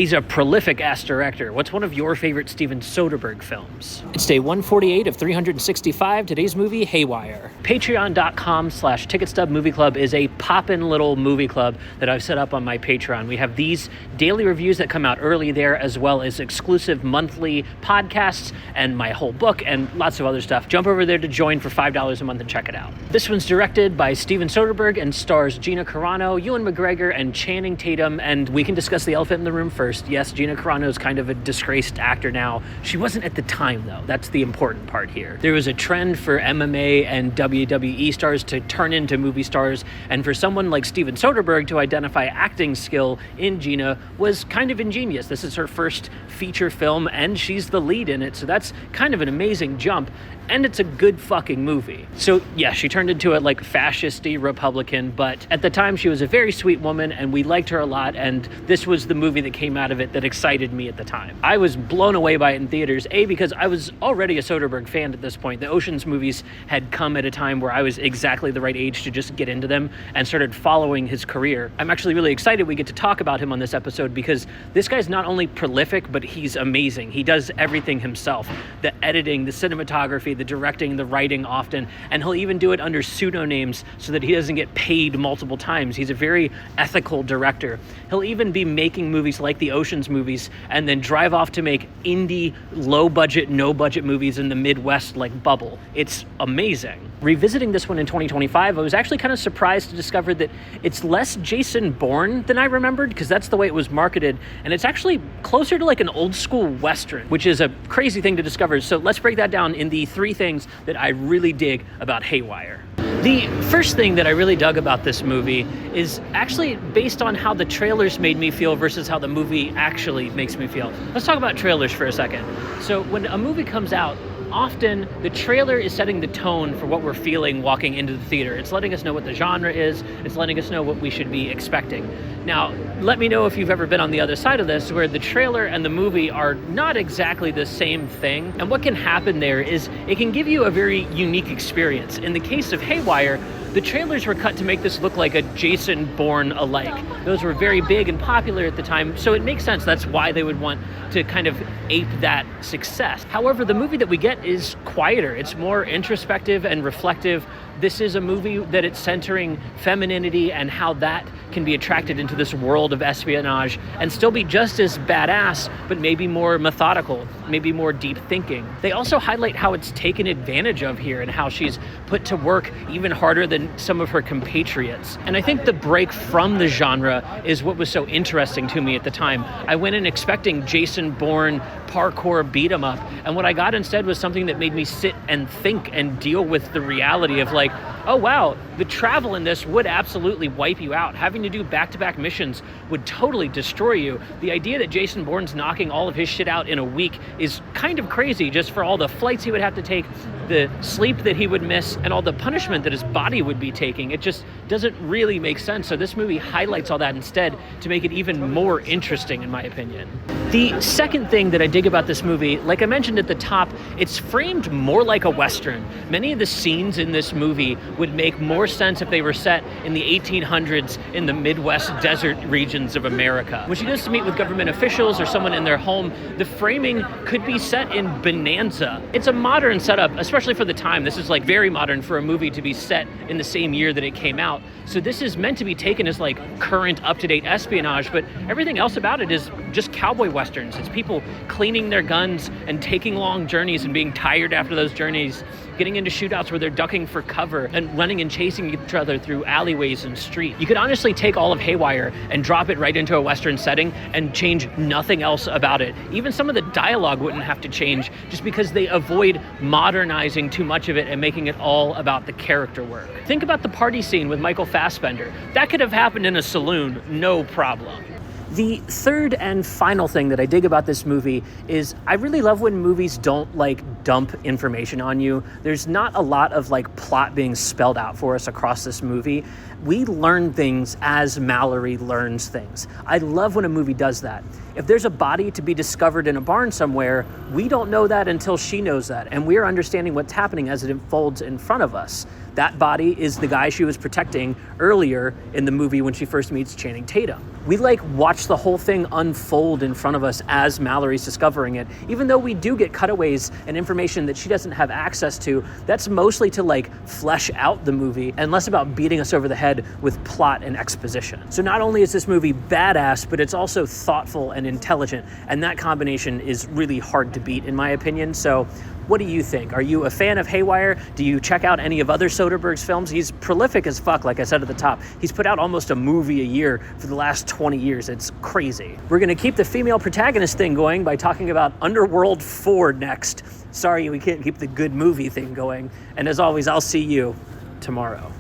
He's a prolific-ass director. What's one of your favorite Steven Soderbergh films? It's day 148 of 365. Today's movie, Haywire. Patreon.com/TicketStubMovieClub is a poppin' little movie club that I've set up on my Patreon. We have these daily reviews that come out early there, as well as exclusive monthly podcasts and my whole book and lots of other stuff. Jump over there to join for $5 a month and check it out. This one's directed by Steven Soderbergh and stars Gina Carano, Ewan McGregor, and Channing Tatum, and we can discuss the elephant in the room first. Yes, Gina Carano is kind of a disgraced actor now. She wasn't at the time, though. That's the important part here. There was a trend for MMA and WWE stars to turn into movie stars, and for someone like Steven Soderbergh to identify acting skill in Gina was kind of ingenious. This is her first feature film, and she's the lead in it, so that's kind of an amazing jump. And it's a good fucking movie. So yeah, she turned into a like fascist-y Republican, but at the time she was a very sweet woman and we liked her a lot, and this was the movie that came out of it that excited me at the time. I was blown away by it in theaters, because I was already a Soderbergh fan at this point. The Ocean's movies had come at a time where I was exactly the right age to just get into them and started following his career. I'm actually really excited we get to talk about him on this episode because this guy's not only prolific, but he's amazing. He does everything himself. The editing, the cinematography, the directing, the writing often, and he'll even do it under pseudonames so that he doesn't get paid multiple times. He's a very ethical director. He'll even be making movies like the Ocean's movies and then drive off to make indie, low-budget, no-budget movies in the Midwest like Bubble. It's amazing. Revisiting this one in 2025, I was actually kind of surprised to discover that it's less Jason Bourne than I remembered, because that's the way it was marketed, and it's actually closer to like an old-school Western, which is a crazy thing to discover. So let's break that down in the 3 things that I really dig about Haywire. The first thing that I really dug about this movie is actually based on how the trailers made me feel versus how the movie actually makes me feel. Let's talk about trailers for a second. So when a movie comes out, often the trailer is setting the tone for what we're feeling walking into the theater. It's letting us know what the genre is. It's letting us know what we should be expecting. Now, let me know if you've ever been on the other side of this, where the trailer and the movie are not exactly the same thing. And what can happen there is it can give you a very unique experience. In the case of Haywire, the trailers were cut to make this look like a Jason Bourne alike. Those were very big and popular at the time, so it makes sense. That's why they would want to kind of ape that success. However, the movie that we get is quieter. It's more introspective and reflective. This is a movie that it's centering femininity and how that can be attracted into this world of espionage and still be just as badass, but maybe more methodical, maybe more deep thinking. They also highlight how it's taken advantage of here and how she's put to work even harder than some of her compatriots. And I think the break from the genre is what was so interesting to me at the time. I went in expecting Jason Bourne parkour beat 'em up, and what I got instead was something that made me sit and think and deal with the reality of like, oh wow, the travel in this would absolutely wipe you out. Having to do back-to-back missions would totally destroy you. The idea that Jason Bourne's knocking all of his shit out in a week is kind of crazy, just for all the flights he would have to take, the sleep that he would miss, and all the punishment that his body would be taking. It just doesn't really make sense. So this movie highlights all that instead to make it even more interesting, in my opinion. The second thing that I dig about this movie, like I mentioned at the top, it's framed more like a Western. Many of the scenes in this movie would make more sense if they were set in the 1800s in the Midwest desert regions of America. When she goes to meet with government officials or someone in their home, the framing could be set in Bonanza. It's a modern setup, especially for the time. This is like very modern for a movie to be set in the same year that it came out. So this is meant to be taken as like current, up-to-date espionage, but everything else about it is just cowboy westerns. It's people cleaning their guns and taking long journeys and being tired after those journeys, getting into shootouts where they're ducking for cover and running and chasing each other through alleyways and streets. You could honestly take all of Haywire and drop it right into a Western setting and change nothing else about it. Even some of the dialogue wouldn't have to change, just because they avoid modernizing too much of it and making it all about the character work. Think about the party scene with Michael Fassbender. That could have happened in a saloon, no problem. The third and final thing that I dig about this movie is I really love when movies don't like dump information on you. There's not a lot of like plot being spelled out for us across this movie. We learn things as Mallory learns things. I love when a movie does that. If there's a body to be discovered in a barn somewhere, we don't know that until she knows that, and we're understanding what's happening as it unfolds in front of us. That body is the guy she was protecting earlier in the movie when she first meets Channing Tatum. We watch the whole thing unfold in front of us as Mallory's discovering it, even though we do get cutaways and information that she doesn't have access to. That's mostly to flesh out the movie and less about beating us over the head with plot and exposition. So not only is this movie badass, but it's also thoughtful and intelligent, and that combination is really hard to beat in my opinion. So what do you think? Are you a fan of Haywire? Do you check out any of other Soderbergh's films? He's prolific as fuck, like I said at the top. He's put out almost a movie a year for the last 20 years. It's crazy. We're gonna keep the female protagonist thing going by talking about Underworld 4 next. Sorry, we can't keep the good movie thing going. And as always, I'll see you tomorrow.